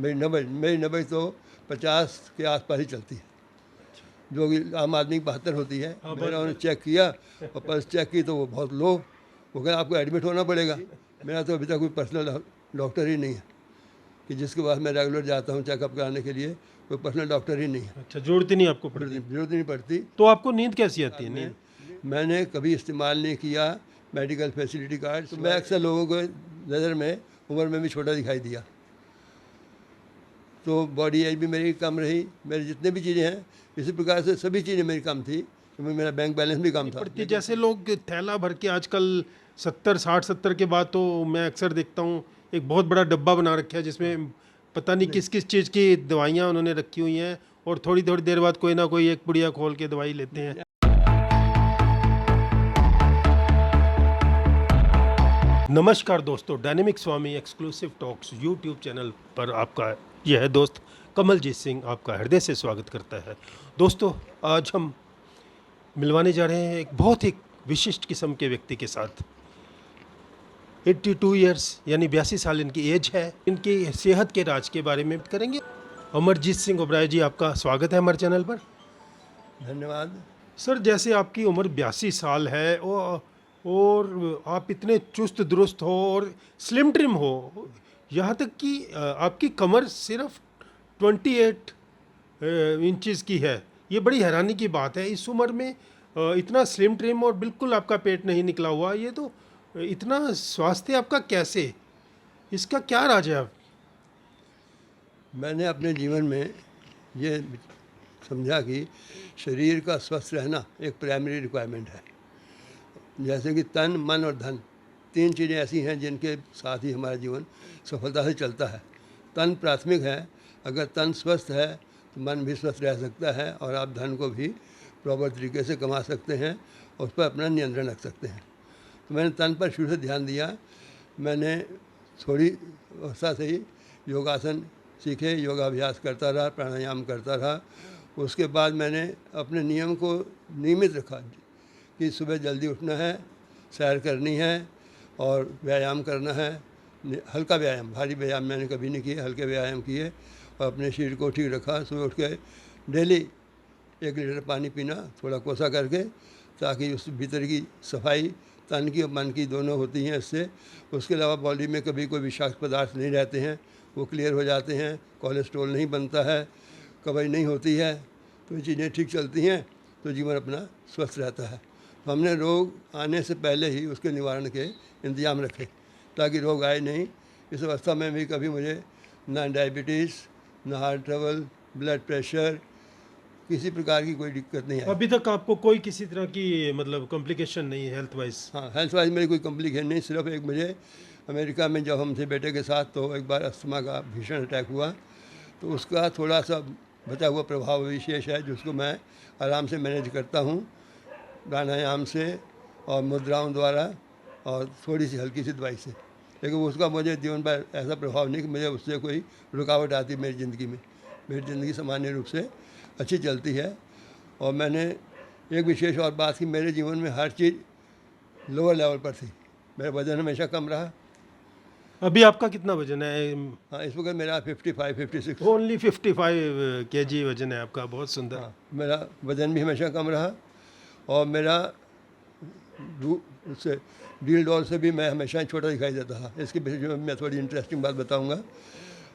मेरी नब्बे तो 50 के आसपास ही चलती है, जो कि आम आदमी की 72 होती है। मेरा उन्होंने चेक किया और पल्स चेक की तो वो बहुत लो। वो कहा आपको एडमिट होना पड़ेगा। मेरा तो अभी तक कोई पर्सनल डॉक्टर ही नहीं है कि जिसके पास मैं रेगुलर जाता हूँ चेकअप कराने के लिए, कोई पर्सनल डॉक्टर ही नहीं है। अच्छा, जरूरत ही नहीं आपको पड़ती। जरूरत नहीं पड़ती। तो आपको नींद कैसी आती है? नींद मैंने कभी इस्तेमाल नहीं किया मेडिकल फैसिलिटी कार्ड, तो मैं अक्सर लोगों को नज़र में उम्र में भी छोटा दिखाई दिया, तो बॉडी एज भी मेरी कम रही। मेरी जितने भी चीज़ें हैं इसी प्रकार से सभी चीज़ें मेरी कम थी, क्योंकि मेरा बैंक बैलेंस भी कम था। पड़ती जैसे लोग थैला भर के आजकल 70 60 70 के बाद तो मैं अक्सर देखता हूँ एक बहुत बड़ा डब्बा बना रखा है जिसमें पता नहीं किस किस चीज़ की दवाइयाँ उन्होंने रखी हुई हैं, और थोड़ी थोड़ी देर बाद कोई ना कोई एक पुड़िया खोल के दवाई लेते हैं। नमस्कार दोस्तों, डायनेमिक स्वामी एक्सक्लूसिव टॉक्स यूट्यूब चैनल पर आपका यह है दोस्त कमलजीत सिंह आपका हृदय से स्वागत करता है। दोस्तों, आज हम मिलवाने जा रहे हैं एक बहुत ही विशिष्ट किस्म के व्यक्ति के साथ। 82 ईयर्स यानी 82 साल इनकी एज है। इनकी सेहत के राज के बारे में करेंगे। अमरजीत सिंह ओबराय जी, आपका स्वागत है हमारे चैनल पर। धन्यवाद। सर, जैसे आपकी उम्र 82 साल है और आप इतने चुस्त दुरुस्त हो और स्लिम ट्रिम हो, यहाँ तक कि आपकी कमर सिर्फ 28 इंचज़ की है। ये बड़ी हैरानी की बात है। इस उम्र में इतना स्लिम ट्रिम और बिल्कुल आपका पेट नहीं निकला हुआ, ये तो इतना स्वास्थ्य आपका कैसे? इसका क्या राज है? आप मैंने अपने जीवन में ये समझा कि शरीर का स्वस्थ रहना एक प्राइमरी रिक्वायरमेंट है। जैसे कि तन, मन और धन, तीन चीज़ें ऐसी हैं जिनके साथ ही हमारा जीवन सफलता से चलता है। तन प्राथमिक है। अगर तन स्वस्थ है तो मन भी स्वस्थ रह सकता है और आप धन को भी प्रॉपर तरीके से कमा सकते हैं और उस पर अपना नियंत्रण रख सकते हैं। तो मैंने तन पर शुरू से ध्यान दिया। मैंने थोड़ी अवस्था से ही योगासन सीखे, योगाभ्यास करता रहा, प्राणायाम करता रहा। उसके बाद मैंने अपने नियम को नियमित रखा कि सुबह जल्दी उठना है, सैर करनी है और व्यायाम करना है। हल्का व्यायाम, भारी व्यायाम मैंने कभी नहीं किए, हल्के व्यायाम किए और अपने शरीर को ठीक रखा। सुबह उठ के डेली 1 लीटर पानी पीना, थोड़ा कोसा करके, ताकि उस भीतर की सफाई तन की और मन की दोनों होती हैं इससे। उसके अलावा बॉडी में कभी कोई विषाक्त पदार्थ नहीं रहते हैं, वो क्लियर हो जाते हैं। कोलेस्ट्रॉल नहीं बनता है, कब्ज नहीं होती है, तो ये चीज़ें ठीक चलती हैं तो जीवन अपना स्वस्थ रहता है। तो हमने रोग आने से पहले ही उसके निवारण के इंतजाम रखे ताकि रोग आए नहीं। इस अवस्था में भी कभी मुझे ना डायबिटीज़, ना हार्ट ट्रबल, ब्लड प्रेशर, किसी प्रकार की कोई दिक्कत नहीं आई। अभी तक आपको कोई किसी तरह की मतलब कॉम्प्लिकेशन नहीं है हेल्थ वाइज? हाँ, हेल्थ वाइज मेरी कोई कॉम्प्लिकेशन नहीं। सिर्फ एक मुझे अमेरिका में जब हम थे बेटे के साथ, तो एक बार अस्थमा का भीषण अटैक हुआ, तो उसका थोड़ा सा बचा हुआ प्रभाव विशेष है जिसको मैं आराम से मैनेज करता हूँ, प्राणायाम से और मुद्राओं द्वारा और थोड़ी सी हल्की सी दवाई से। लेकिन उसका मुझे जीवन पर ऐसा प्रभाव नहीं कि मुझे उससे कोई रुकावट आती मेरी ज़िंदगी में। मेरी ज़िंदगी सामान्य रूप से अच्छी चलती है। और मैंने एक विशेष और बात की, मेरे जीवन में हर चीज़ लोअर लेवल पर थी। मेरा वज़न हमेशा कम रहा। अभी आपका कितना वजन है? हाँ, इस वक्त मेरा 55-56। ओनली 55 kg वजन है आपका। बहुत सुंदर। हाँ, मेरा वज़न भी हमेशा कम रहा और मेरा उससे डील डॉल से भी मैं हमेशा छोटा दिखाई देता था। इसके पीछे जो मैं थोड़ी इंटरेस्टिंग बात बताऊंगा।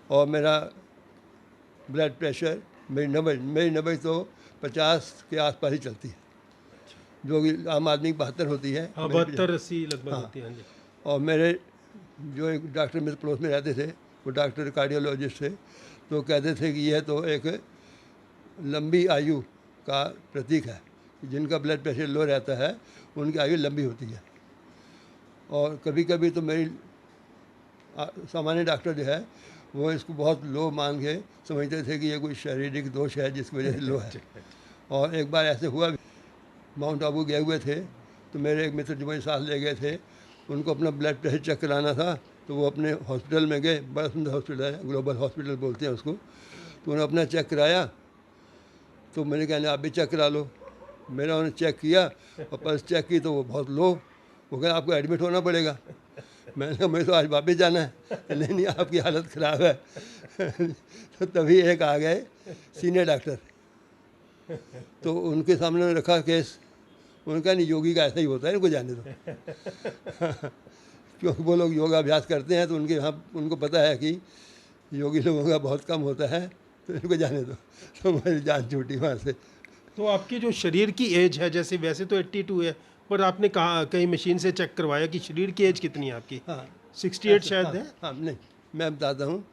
और मेरा ब्लड प्रेशर, मेरी नब्बे तो 50 के आसपास ही चलती है, जो कि आम आदमी की 72 होती है। हाँ, 72 80 लगभग हाँ। होती है। हाँ जी। और मेरे जो एक डॉक्टर मेरे पड़ोस में रहते थे, वो डॉक्टर कार्डियोलॉजिस्ट थे, तो कहते थे कि यह तो एक लंबी आयु का प्रतीक है। जिनका ब्लड प्रेशर लो रहता है उनकी आयु लंबी होती है। और कभी कभी तो मेरी सामान्य डॉक्टर जो है वो इसको बहुत लो मान के समझते थे कि ये कोई शारीरिक दोष है जिसकी वजह से लो है। और एक बार ऐसे हुआ, माउंट आबू गए हुए थे, तो मेरे एक मित्र जो मेरे साथ ले गए थे, उनको अपना ब्लड प्रेशर चेक कराना था। तो वो अपने हॉस्पिटल में गए, बड़ा सुंदर हॉस्पिटल है, ग्लोबल हॉस्पिटल बोलते हैं उसको। तो उन्होंने अपना चेक कराया, तो मैंने कहा आप भी चेक करा लो। मेरा उन्होंने चेक किया और पल्स चेक की तो वो बहुत लो। वो कहा आपको एडमिट होना पड़ेगा। मैंने कहा मुझे तो आज वापस जाना है। नहीं, आपकी हालत ख़राब है। तो तभी एक आ गए सीनियर डॉक्टर, तो उनके सामने रखा केस। उनका नहीं, योगी का ऐसा ही होता है, इनको जाने दो। क्योंकि वो लोग योगा अभ्यास करते हैं तो उनके यहाँ उनको पता है कि योगी लोगों का बहुत कम होता है, तो इनको जाने दो। तो मेरी जान छूटी वहाँ से। तो आपकी जो शरीर की एज है, जैसे वैसे तो 82 है, पर आपने कहा कहीं मशीन से चेक करवाया कि शरीर की एज कितनी है आपकी? हाँ 68 शायद है। हाँ नहीं, मैं बताता हूँ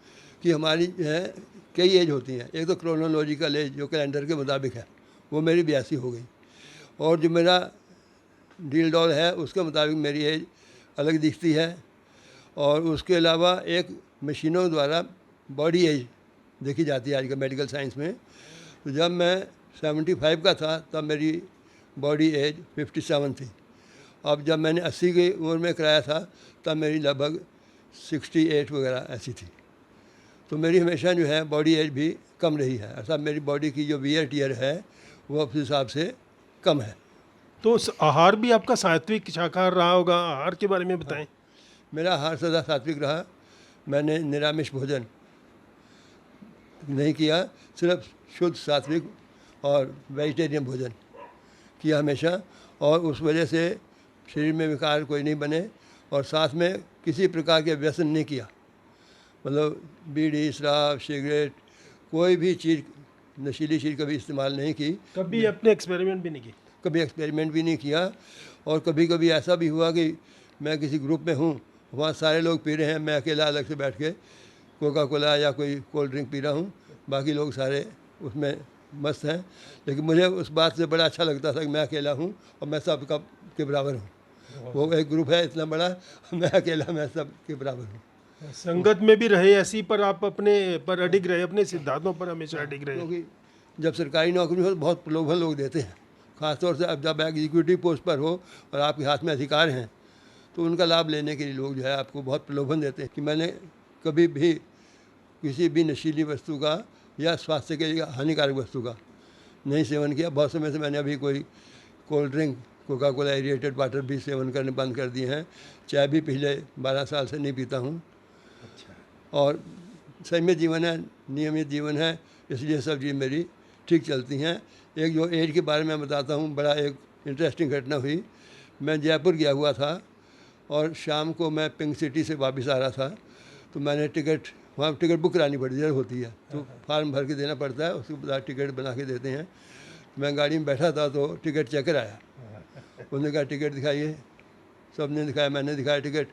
कि हमारी जो है कई एज होती हैं। एक तो क्रोनोलॉजिकल एज जो कैलेंडर के मुताबिक है, वो मेरी 82 हो गई। और जो मेरा डील डॉल है उसके मुताबिक मेरी एज अलग दिखती है। और उसके अलावा एक मशीनों द्वारा बॉडी एज देखी जाती है आजकल मेडिकल साइंस में। तो जब मैं 75 का था तब मेरी बॉडी एज 57 थी। अब जब मैंने 80 की उम्र में कराया था तब मेरी लगभग 68 वगैरह ऐसी थी। तो मेरी हमेशा जो है बॉडी एज भी कम रही है, अर्थात मेरी बॉडी की जो वियर टियर है वो अपने हिसाब से कम है। तो आहार भी आपका सात्विक शाकाहार रहा होगा, आहार के बारे में बताएं। मेरा आहार सदा सात्विक रहा। मैंने निरामिष भोजन नहीं किया, सिर्फ शुद्ध सात्विक और वेजिटेरियन भोजन किया हमेशा। और उस वजह से शरीर में विकार कोई नहीं बने, और साथ में किसी प्रकार के व्यसन नहीं किया। मतलब बीड़ी, शराब, सिगरेट, कोई भी चीज़, नशीली चीज़ कभी इस्तेमाल नहीं की। कभी अपने एक्सपेरिमेंट भी नहीं किए? कभी एक्सपेरिमेंट भी नहीं किया। और कभी कभी ऐसा भी हुआ कि मैं किसी ग्रुप में हूँ, वहाँ सारे लोग पी रहे हैं, मैं अकेला अलग से बैठ के कोका कोला या कोई कोल्ड ड्रिंक पी रहा हूँ, बाकी लोग सारे उसमें मस्त हैं। लेकिन मुझे उस बात से बड़ा अच्छा लगता था कि मैं अकेला हूँ और मैं सब का के बराबर हूँ। वो एक ग्रुप है इतना बड़ा, मैं अकेला, मैं सब के बराबर हूँ। संगत में भी रहे ऐसी, पर आप अपने पर अडिग रहे, अपने सिद्धांतों पर हमेशा अडिग रहे। क्योंकि जब सरकारी नौकरी हो तो बहुत प्रलोभन लोग देते हैं, ख़ासतौर से अब जब एग्जीक्यूटिव पोस्ट पर हो और आपके हाथ में अधिकार हैं, तो उनका लाभ लेने के लिए लोग जो है आपको बहुत प्रलोभन देते हैं। कि मैंने कभी भी किसी भी नशीली वस्तु का या स्वास्थ्य के लिए हानिकारक वस्तु का नहीं सेवन किया। बहुत समय से मैंने अभी कोई cold drink, Coca Cola, aerated water भी सेवन करने बंद कर दिए हैं। चाय भी पिछले 12 साल से नहीं पीता हूँ। और संयमित जीवन है, नियमित जीवन है, इसलिए सब चीज़ मेरी ठीक चलती हैं। एक जो एज के बारे में बताता हूँ, बड़ा एक इंटरेस्टिंग घटना हुई। मैं जयपुर गया हुआ था और शाम को मैं पिंक सिटी से वापस आ रहा था, तो मैंने टिकट, वहाँ टिकट बुक करानी पड़ती है, होती है, तो फार्म भर के देना पड़ता है, उसके बाद टिकट बना के देते हैं। मैं गाड़ी में बैठा था तो टिकट चेकर आया, उसने कहा टिकट दिखाइए। सबने दिखाया, मैंने दिखाया टिकट।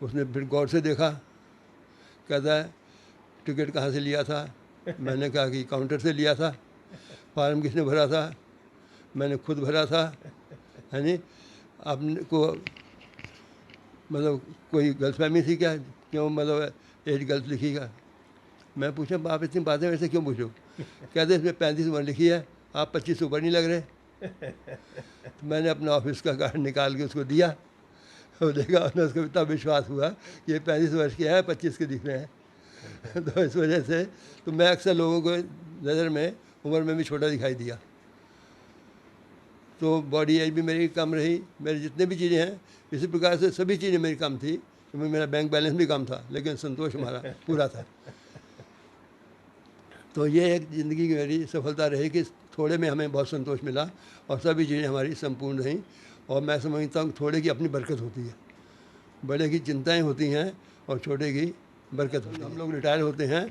उसने फिर गौर से देखा, कहता है टिकट कहाँ से लिया था? मैंने कहा कि काउंटर से लिया था। फार्म किसने भरा था? मैंने खुद भरा था। है नहीं, आपने को मतलब कोई गलतफहमी थी क्या? क्यों मतलब एज गलत लिखी का? मैं पूछा आप इतनी बातें वैसे क्यों पूछो? कहते इसमें 35 उम्र लिखी है, आप 25 ऊपर नहीं लग रहे। तो मैंने अपना ऑफिस का कार्ड निकाल के उसको दिया, तो देखा, उसको इतना विश्वास हुआ कि ये 35 वर्ष के है, 25 के दिख रहे हैं। तो इस वजह से तो मैं अक्सर लोगों को नज़र में उम्र में भी छोटा दिखाई दिया। तो बॉडी एज भी मेरी कम रही। मेरी जितने भी चीज़ें हैं इसी प्रकार से सभी चीज़ें मेरी कम थी। मेरा बैंक बैलेंस भी कम था, लेकिन संतोष हमारा पूरा था। तो ये एक ज़िंदगी की मेरी सफलता रही कि थोड़े में हमें बहुत संतोष मिला और सभी चीज़ें हमारी संपूर्ण रहीं। और मैं समझता हूँ थोड़े की अपनी बरकत होती है, बड़े की चिंताएं होती हैं और छोटे की बरकत होती है। हम लोग रिटायर होते हैं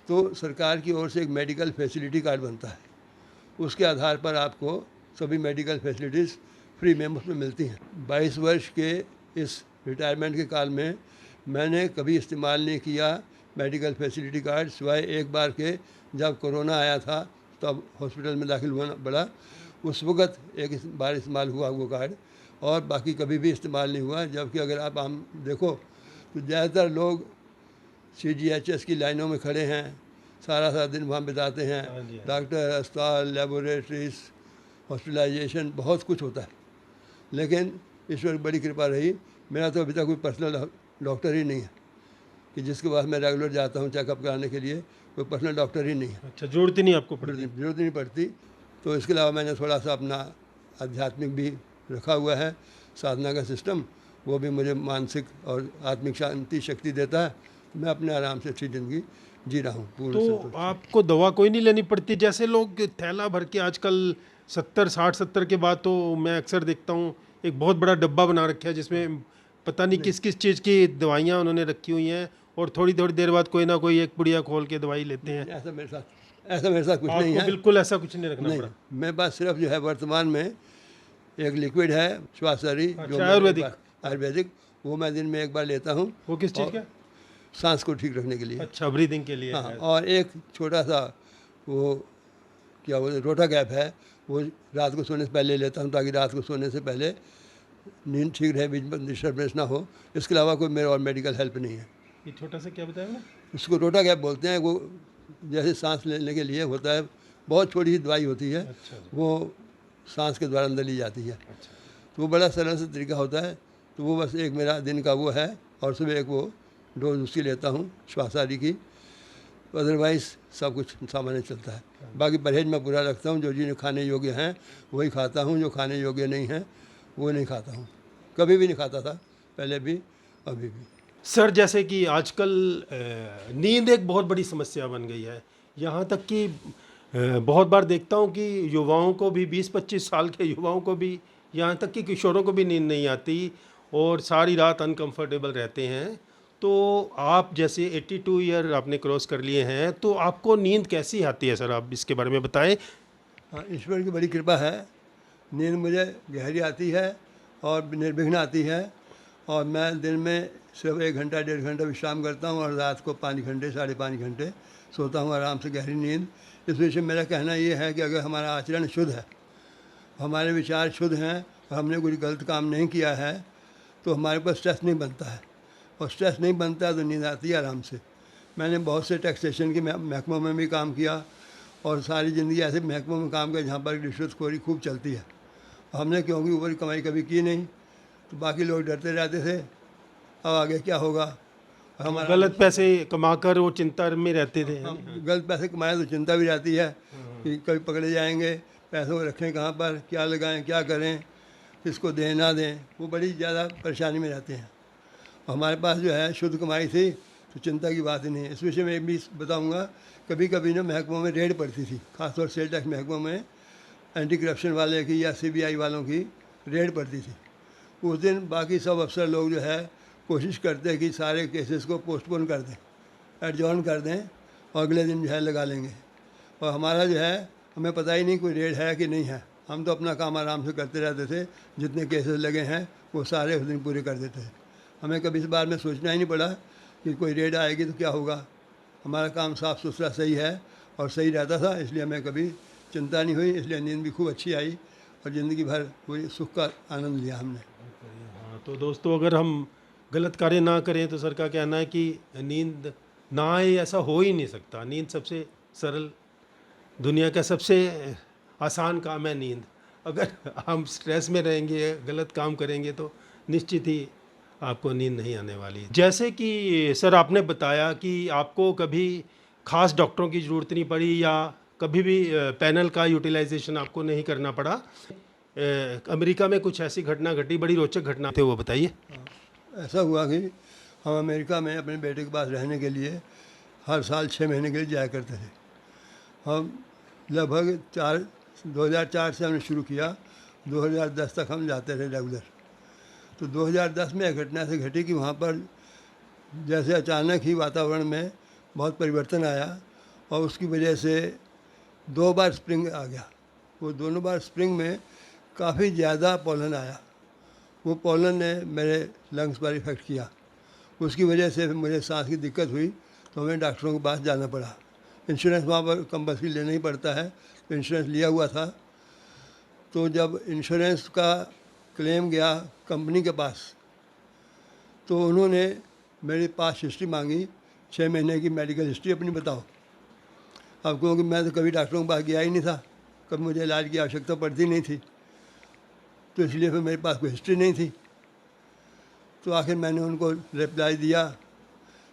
तो सरकार की ओर से एक मेडिकल फैसिलिटी कार्ड बनता है, उसके आधार पर आपको सभी मेडिकल फैसिलिटीज़ फ्री में मुफ्त में मिलती हैं। 22 वर्ष के इस रिटायरमेंट के काल में मैंने कभी इस्तेमाल नहीं किया मेडिकल फैसिलिटी कार्ड, सिवाय एक बार के जब कोरोना आया था तब हॉस्पिटल में दाखिल होना पड़ा, उस वक़्त एक बार इस्तेमाल हुआ वो कार्ड, और बाकी कभी भी इस्तेमाल नहीं हुआ। जबकि अगर आप आम देखो तो ज़्यादातर लोग CGHS की लाइनों में खड़े हैं, सारा दिन वहाँ बिताते हैं। डॉक्टर, अस्पताल, लेबोरेटरीज, हॉस्पिटलाइजेशन, बहुत कुछ होता है। लेकिन ईश्वर की बड़ी कृपा रही, मेरा तो अभी तक कोई पर्सनल डॉक्टर ही नहीं है कि जिसके पास मैं रेगुलर जाता हूँ चेकअप कराने के लिए, कोई पर्सनल डॉक्टर ही नहीं है। अच्छा, जरूरत ही नहीं आपको पड़ती? जरूरत नहीं पड़ती। तो इसके अलावा मैंने थोड़ा सा अपना आध्यात्मिक भी रखा हुआ है, साधना का सिस्टम, वो भी मुझे मानसिक और आत्मिक शांति शक्ति देता है। मैं अपने आराम से अच्छी ज़िंदगी जी रहा हूँ पूर्ण तो संतोष। आपको दवा कोई नहीं लेनी पड़ती? जैसे लोग थैला भर के आजकल 70 60 70 के बाद तो मैं अक्सर देखता हूँ एक बहुत बड़ा डब्बा बना रखा है जिसमें पता नहीं किस किस चीज़ की दवाइयाँ उन्होंने रखी हुई हैं, और थोड़ी थोड़ी देर बाद कोई ना कोई एक पुड़िया खोल के दवाई लेते हैं। ऐसा मेरे साथ कुछ नहीं आपको है। बिल्कुल ऐसा कुछ नहीं रखना नहीं, पड़ा? मेरे पास सिर्फ जो है वर्तमान में एक लिक्विड है श्वासरी, जो अच्छा, मैं आयुर्वेदिक? आयुर्वेदिक, वो मैं दिन में एक बार लेता हूँ। वो किस चीज़ और का? सांस को ठीक रखने के लिए। अच्छा, ब्रीदिंग के लिए हाँ, है। और एक छोटा सा वो क्या बोलते रोटा गैप है, वो रात को सोने से पहले लेता हूँ ताकि रात को सोने से पहले नींद ठीक रहे, बीच में डिस्टर्बेंस ना हो। इसके अलावा कोई मेरा और मेडिकल हेल्प नहीं है। ये छोटा सा क्या बताया आपने? उसको रोटा गैप बोलते हैं। वो जैसे सांस लेने के लिए होता है, बहुत छोटी सी दवाई होती है, अच्छा जी। वो सांस के द्वारा अंदर ली जाती है। अच्छा। तो वो बड़ा सरल सा तरीका होता है। तो वो बस एक मेरा दिन का वो है, और सुबह एक वो डोज उसकी लेता हूँ श्वासारी की। अदरवाइज़ सब कुछ सामान्य चलता है। बाकी परहेज मैं पूरा रखता हूँ। जो चीज़ें खाने योग्य हैं वही खाता हूँ, जो खाने योग्य नहीं हैं वो नहीं खाता हूँ। कभी भी नहीं खाता था, पहले भी अभी भी। सर, जैसे कि आजकल नींद एक बहुत बड़ी समस्या बन गई है। यहाँ तक कि बहुत बार देखता हूँ कि युवाओं को भी, 20 25 साल के युवाओं को भी, यहाँ तक कि किशोरों को भी नींद नहीं आती और सारी रात अनकंफर्टेबल रहते हैं। तो आप जैसे 82 ईयर आपने क्रॉस कर लिए हैं, तो आपको नींद कैसी आती है सर? आप इसके बारे में बताएं। हाँ, ईश्वर की बड़ी कृपा है। नींद मुझे गहरी आती है और निर्विघ्न आती है। और मैं दिन में सिर्फ 1 घंटा 1.5 घंटा विश्राम करता हूँ और रात को 5 घंटे 5.5 घंटे सोता हूँ आराम से गहरी नींद। इस विषय में मेरा कहना ये है कि अगर हमारा आचरण शुद्ध है, हमारे विचार शुद्ध हैं और हमने कोई गलत काम नहीं किया है, तो हमारे पास स्ट्रेस नहीं बनता है। और स्ट्रेस नहीं बनता तो नींद आती है आराम से। मैंने बहुत से टैक्सेशन के महकमों में भी काम किया और सारी ज़िंदगी ऐसे महकमों में काम किया जहाँ पर रिश्वतखोरी खूब चलती है। हमने क्योंकि ऊपर की कमाई कभी की नहीं, तो बाकी लोग डरते रहते थे अब आगे क्या होगा। हमारा गलत पैसे कमाकर वो चिंता में रहते थे। हम गलत पैसे कमाए तो चिंता भी रहती है कि कभी पकड़े जाएंगे, पैसों को रखें कहाँ पर, क्या लगाएं, क्या करें, किसको दें ना दें, वो बड़ी ज़्यादा परेशानी में रहते हैं। हमारे पास जो है शुद्ध कमाई थी तो चिंता की बात ही नहीं है। इस विषय में भी बताऊंगा, कभी कभी ना महकमों में रेड पड़ती थी, खासतौर सेल टैक्स महकमों में एंटी करप्शन वाले की या CBI वालों की रेड पड़ती थी। उस दिन बाकी सब अफसर लोग जो है कोशिश करते हैं कि सारे केसेस को पोस्टपोन कर दें, एडजॉर्न कर दें और अगले दिन जो है लगा लेंगे। और हमारा जो है हमें पता ही नहीं कोई रेड है कि नहीं है। हम तो अपना काम आराम से करते रहते थे, जितने केसेस लगे हैं वो सारे उस दिन पूरे कर देते थे। हमें कभी इस बारे में सोचना ही नहीं पड़ा कि कोई रेड आएगी तो क्या होगा। हमारा काम साफ़ सुथरा सही है और सही रहता था, इसलिए हमें कभी चिंता नहीं हुई। इसलिए नींद भी खूब अच्छी आई और ज़िंदगी भर पूरी सुख का आनंद लिया हमने। हाँ, तो दोस्तों, अगर हम गलत कार्य ना करें तो सर का कहना है कि नींद ना आए ऐसा हो ही नहीं सकता। नींद सबसे सरल, दुनिया का सबसे आसान काम है नींद। अगर हम स्ट्रेस में रहेंगे, गलत काम करेंगे तो निश्चित ही आपको नींद नहीं आने वाली। जैसे कि सर आपने बताया कि आपको कभी खास डॉक्टरों की ज़रूरत नहीं पड़ी या कभी भी पैनल का यूटिलाइजेशन आपको नहीं करना पड़ा। अमेरिका में कुछ ऐसी घटना घटी, बड़ी रोचक घटना थे, वो बताइए। ऐसा हुआ कि हम अमेरिका में अपने बेटे के पास रहने के लिए हर साल 6 महीने के लिए जाया करते थे। हम लगभग 2004 से हमने शुरू किया, 2010 तक हम जाते रहे रेगुलर। तो 2010 में एक घटना से घटी कि वहाँ पर जैसे अचानक ही वातावरण में बहुत परिवर्तन आया और उसकी वजह से 2 बार स्प्रिंग आ गया। वो दोनों बार स्प्रिंग में काफ़ी ज़्यादा पॉलन आया। वो पॉलन ने मेरे लंग्स पर इफ़ेक्ट किया। उसकी वजह से मुझे सांस की दिक्कत हुई तो हमें डॉक्टरों के पास जाना पड़ा। इंश्योरेंस वहाँ पर कंपल्सरी लेना ही पड़ता है, तो इंश्योरेंस लिया हुआ था। तो जब इंश्योरेंस का क्लेम गया कंपनी के पास, तो उन्होंने मेरी पास हिस्ट्री मांगी, 6 महीने की मेडिकल हिस्ट्री अपनी बताओ। अब क्योंकि मैं तो कभी डॉक्टरों के पास गया ही नहीं था, कभी मुझे इलाज की आवश्यकता पड़ती नहीं थी, तो इसलिए फिर मेरे पास कोई हिस्ट्री नहीं थी। तो आखिर मैंने उनको रिप्लाई दिया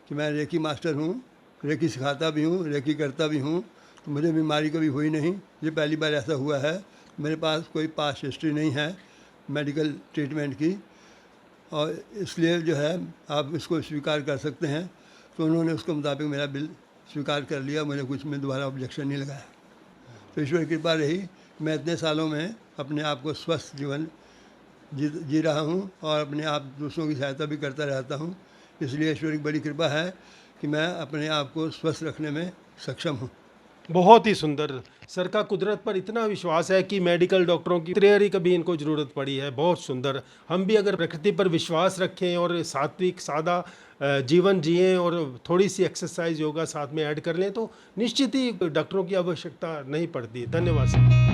कि मैं रेकी मास्टर हूँ, रेकी सिखाता भी हूँ, रेकी करता भी हूँ, तो मुझे बीमारी कभी हुई नहीं, ये पहली बार ऐसा हुआ है। मेरे पास कोई पास हिस्ट्री नहीं है मेडिकल ट्रीटमेंट की, और इसलिए जो है आप इसको स्वीकार कर सकते हैं। तो उन्होंने उसके मुताबिक मेरा बिल स्वीकार कर लिया, मैंने कुछ में दोबारा ऑब्जेक्शन नहीं लगाया। तो ईश्वर की कृपा रही, मैं इतने सालों में अपने आप को स्वस्थ जीवन जी रहा हूँ और अपने आप दूसरों की सहायता भी करता रहता हूँ। इसलिए ईश्वर की बड़ी कृपा है कि मैं अपने आप को स्वस्थ रखने में सक्षम हूँ। बहुत ही सुंदर। सर का कुदरत पर इतना विश्वास है कि मेडिकल डॉक्टरों की रेयर ही कभी इनको ज़रूरत पड़ी है। बहुत सुंदर। हम भी अगर प्रकृति पर विश्वास रखें और सात्विक सादा जीवन जिएं और थोड़ी सी एक्सरसाइज योगा साथ में ऐड कर लें तो निश्चित ही डॉक्टरों की आवश्यकता नहीं पड़ती। धन्यवाद सर।